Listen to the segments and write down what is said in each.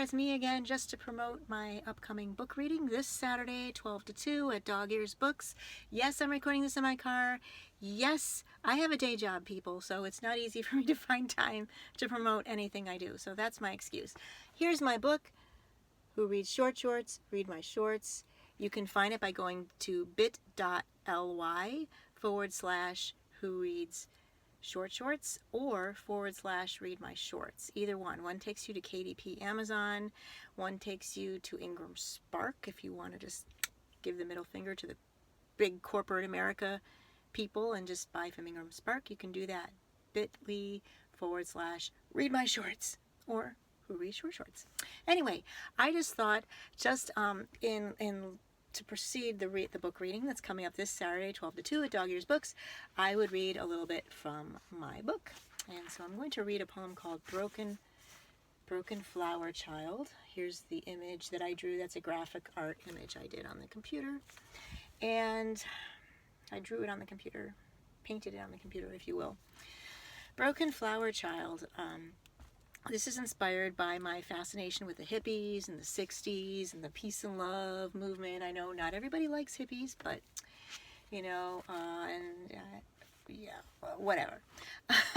it's me again just to promote my upcoming book reading this Saturday, 12 to 2 at Dog Ears Books. Yes, I'm recording this in my car. Yes, I have a day job, people, so it's not easy for me to find time to promote anything I do. So that's my excuse. Here's my book, Who Reads Short Shorts, Read My Shorts. You can find it by going to bit.ly/Who Reads Short Shorts or /Read My Shorts. Either one. One takes you to KDP Amazon. One takes you to Ingram Spark if you want to just give the middle finger to the big corporate America people and just buy from Ingram Spark. You can do that. bit.ly/Read My Shorts or Who Reads Short Shorts. Anyway, I just thought to proceed the book reading that's coming up this Saturday, 12 to 2 at Dog Ears Books, I would read a little bit from my book. And so I'm going to read a poem called Broken Flower Child. Here's the image that I drew. That's a graphic art image I did on the computer. And I drew it on the computer, painted it on the computer, if you will. Broken Flower Child. This is inspired by my fascination with the hippies and the 60s and the peace and love movement. I know not everybody likes hippies, but, yeah, whatever.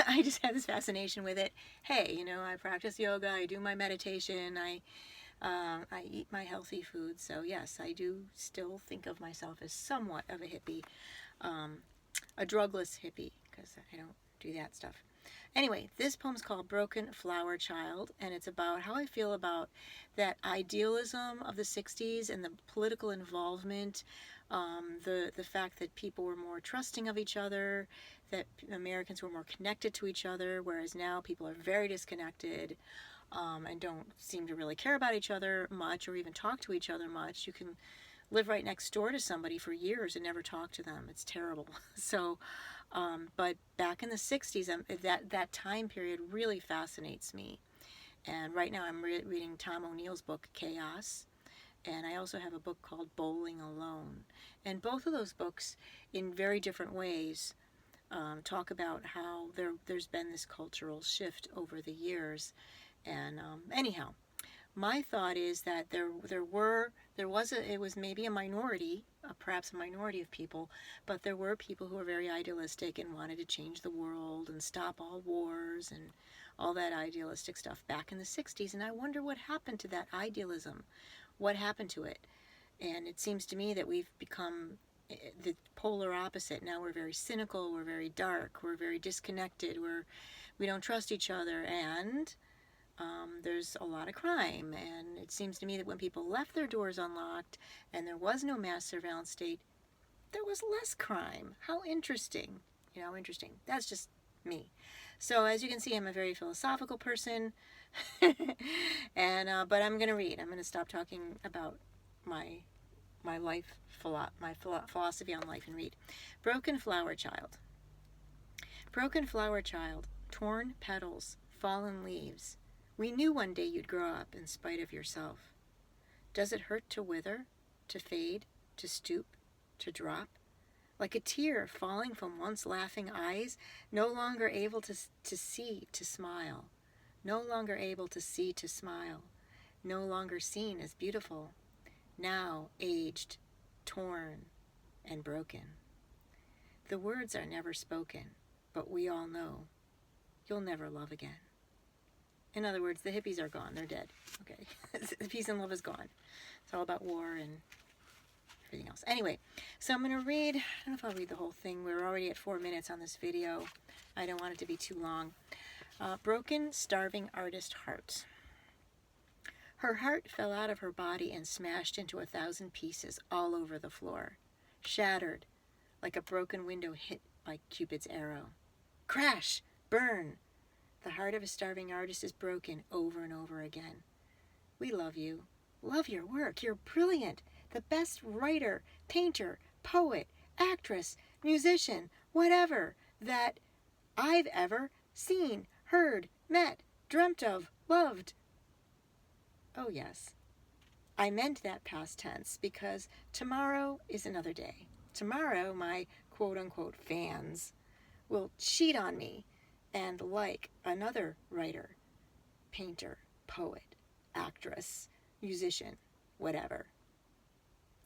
I just have this fascination with it. Hey, I practice yoga, I do my meditation, I eat my healthy food. So, yes, I do still think of myself as somewhat of a hippie, a drugless hippie, because I don't do that stuff. Anyway, this poem's called Broken Flower Child, and it's about how I feel about that idealism of the 60s and the political involvement, the fact that people were more trusting of each other, that Americans were more connected to each other, whereas now people are very disconnected and don't seem to really care about each other much or even talk to each other much. You can live right next door to somebody for years and never talk to them. It's terrible. So, but back in the 60s, that time period really fascinates me. And right now I'm reading Tom O'Neill's book, Chaos. And I also have a book called Bowling Alone. And both of those books, in very different ways, talk about how there's been this cultural shift over the years. And anyhow, my thought is that it was maybe a minority, perhaps a minority of people, but there were people who were very idealistic and wanted to change the world and stop all wars and all that idealistic stuff back in the 60s. And I wonder what happened to that idealism. What happened to it? And it seems to me that we've become the polar opposite. Now we're very cynical, we're very dark, we're very disconnected, we don't trust each other, and there's a lot of crime. And it seems to me that when people left their doors unlocked and there was no mass surveillance state, there was less crime. How interesting. Interesting. That's just me. So as you can see, I'm a very philosophical person. And but I'm going to read. I'm going to stop talking about my life, my philosophy on life, and read. Broken Flower Child. Broken flower child, torn petals, fallen leaves. We knew one day you'd grow up in spite of yourself. Does it hurt to wither, to fade, to stoop, to drop? Like a tear falling from once laughing eyes, no longer able to see, to smile. No longer able to see, to smile. No longer seen as beautiful. Now aged, torn, and broken. The words are never spoken, but we all know you'll never love again. In other words, the hippies are gone. They're dead. Okay. The peace and love is gone. It's all about war and everything else. Anyway, so I'm going to read, I don't know if I'll read the whole thing. We're already at 4 minutes on this video. I don't want it to be too long. Broken, starving artist heart. Her heart fell out of her body and smashed into 1,000 pieces all over the floor. Shattered, like a broken window hit by Cupid's arrow. Crash! Burn! The heart of a starving artist is broken over and over again. We love you. Love your work. You're brilliant. The best writer, painter, poet, actress, musician, whatever that I've ever seen, heard, met, dreamt of, loved. Oh yes, I meant that past tense because tomorrow is another day. Tomorrow my quote-unquote fans will cheat on me and like another writer, painter, poet, actress. actress, musician, whatever.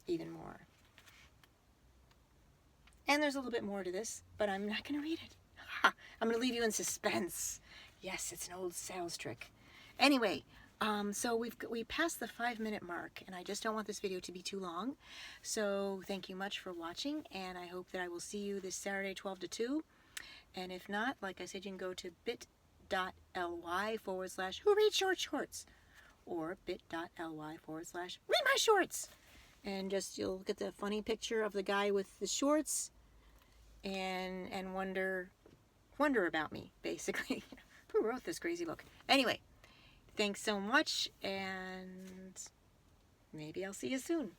Even more. And there's a little bit more to this, but I'm not going to read it. Ha! I'm going to leave you in suspense. Yes, it's an old sales trick. Anyway, so we passed the 5-minute mark, and I just don't want this video to be too long. So thank you much for watching, and I hope that I will see you this Saturday 12 to 2. And if not, like I said, you can go to bit.ly/who reads short shorts, or bit.ly/read my shorts. And just, you'll get the funny picture of the guy with the shorts, and wonder about me, basically. Who wrote this crazy book? Anyway, thanks so much, and maybe I'll see you soon.